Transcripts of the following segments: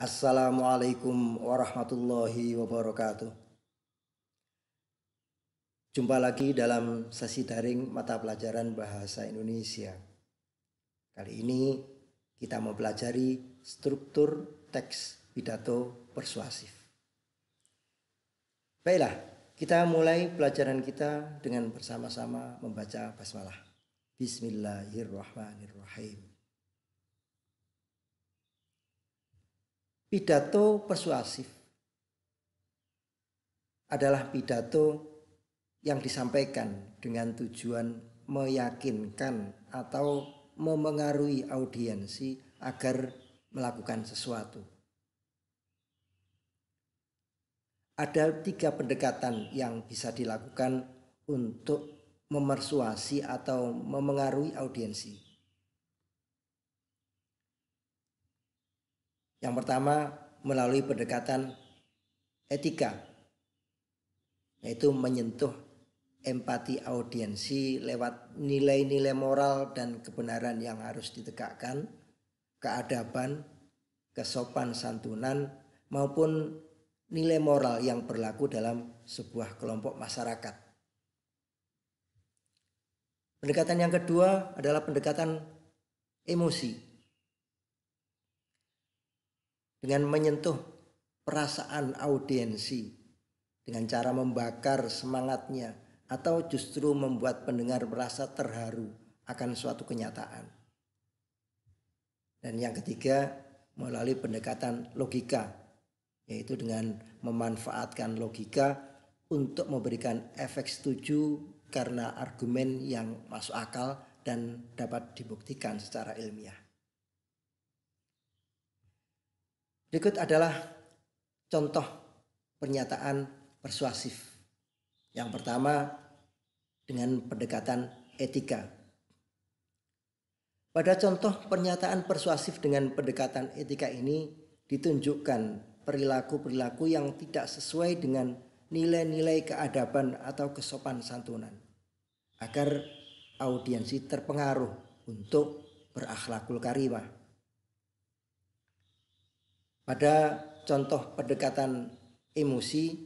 Assalamualaikum warahmatullahi wabarakatuh. Jumpa lagi dalam sesi daring mata pelajaran Bahasa Indonesia. Kali ini kita mempelajari struktur teks pidato persuasif. Baiklah, kita mulai pelajaran kita dengan bersama-sama membaca basmalah. Bismillahirrahmanirrahim. Pidato persuasif adalah pidato yang disampaikan dengan tujuan meyakinkan atau memengaruhi audiensi agar melakukan sesuatu. Ada 3 pendekatan yang bisa dilakukan untuk memersuasi atau memengaruhi audiensi. Yang pertama melalui pendekatan etika, yaitu menyentuh empati audiensi lewat nilai-nilai moral dan kebenaran yang harus ditegakkan, keadaban, kesopan santunan, maupun nilai moral yang berlaku dalam sebuah kelompok masyarakat. Pendekatan yang kedua adalah pendekatan emosi. Dengan menyentuh perasaan audiensi dengan cara membakar semangatnya atau justru membuat pendengar merasa terharu akan suatu kenyataan. Dan yang ketiga melalui pendekatan logika, yaitu dengan memanfaatkan logika untuk memberikan efek setuju karena argumen yang masuk akal dan dapat dibuktikan secara ilmiah. Berikut adalah contoh pernyataan persuasif. Yang pertama dengan pendekatan etika. Pada contoh pernyataan persuasif dengan pendekatan etika ini ditunjukkan perilaku-perilaku yang tidak sesuai dengan nilai-nilai keadaban atau kesopan santunan agar audiensi terpengaruh untuk berakhlakul karimah. Pada contoh pendekatan emosi,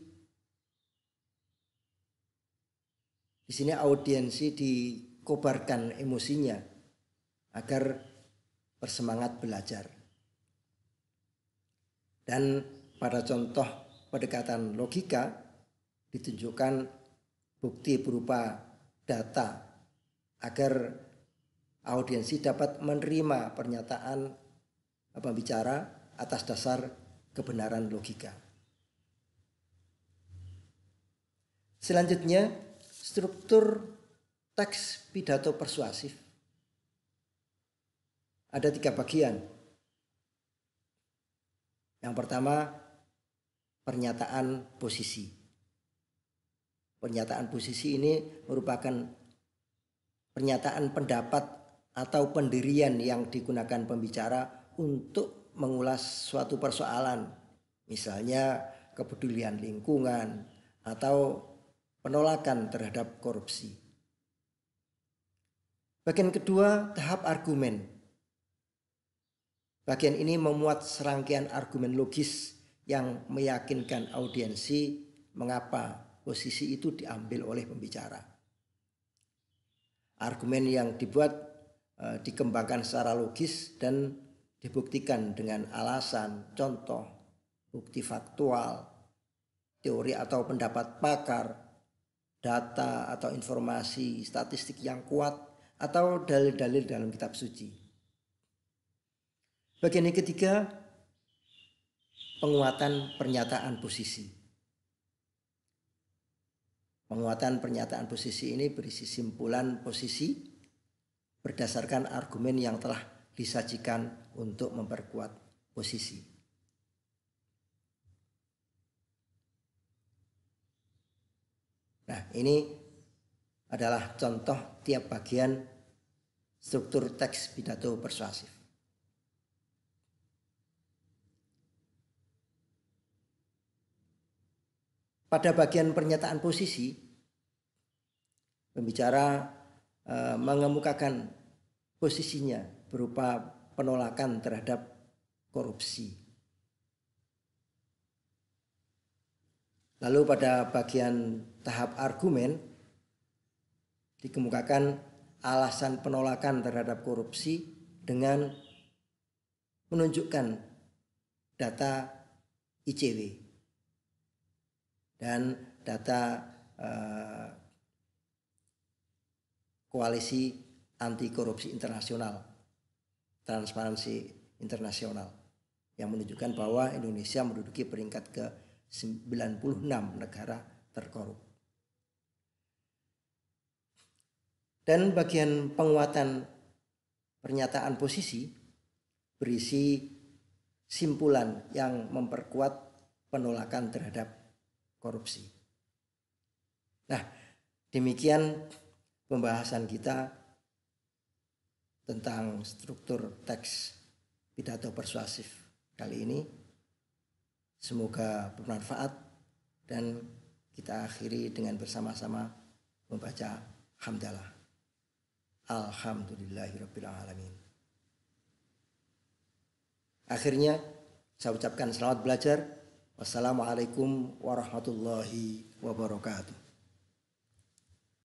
di sini audiensi dikobarkan emosinya agar bersemangat belajar. Dan pada contoh pendekatan logika ditunjukkan bukti berupa data agar audiensi dapat menerima pernyataan pembicara atas dasar kebenaran logika. Selanjutnya, struktur teks pidato persuasif ada 3 bagian. Yang pertama, pernyataan posisi. Pernyataan posisi ini merupakan pernyataan pendapat atau pendirian yang digunakan pembicara untuk mengulas suatu persoalan, misalnya kepedulian lingkungan atau penolakan terhadap korupsi. Bagian kedua, tahap argumen. Bagian ini memuat serangkaian argumen logis yang meyakinkan audiensi mengapa posisi itu diambil oleh pembicara. Argumen yang dibuat dikembangkan secara logis dan dibuktikan dengan alasan, contoh, bukti faktual, teori atau pendapat pakar, data atau informasi statistik yang kuat, atau dalil-dalil dalam kitab suci. Bagian yang ketiga, penguatan pernyataan posisi. Penguatan pernyataan posisi ini berisi simpulan posisi berdasarkan argumen yang telah disajikan untuk memperkuat posisi. Nah, ini adalah contoh tiap bagian struktur teks pidato persuasif. Pada bagian pernyataan posisi, pembicara mengemukakan posisinya berupa penolakan terhadap korupsi. Lalu pada bagian tahap argumen dikemukakan alasan penolakan terhadap korupsi dengan menunjukkan data ICW dan data koalisi anti korupsi internasional, Transparansi Internasional, yang menunjukkan bahwa Indonesia menduduki peringkat ke 96 negara terkorup. Dan bagian penguatan pernyataan posisi berisi simpulan yang memperkuat penolakan terhadap korupsi. Nah, demikian pembahasan kita tentang struktur teks pidato persuasif kali ini. Semoga bermanfaat dan kita akhiri dengan bersama-sama membaca hamdalah. Alhamdulillahirabbil alamin. Akhirnya saya ucapkan selamat belajar. Wassalamualaikum warahmatullahi wabarakatuh.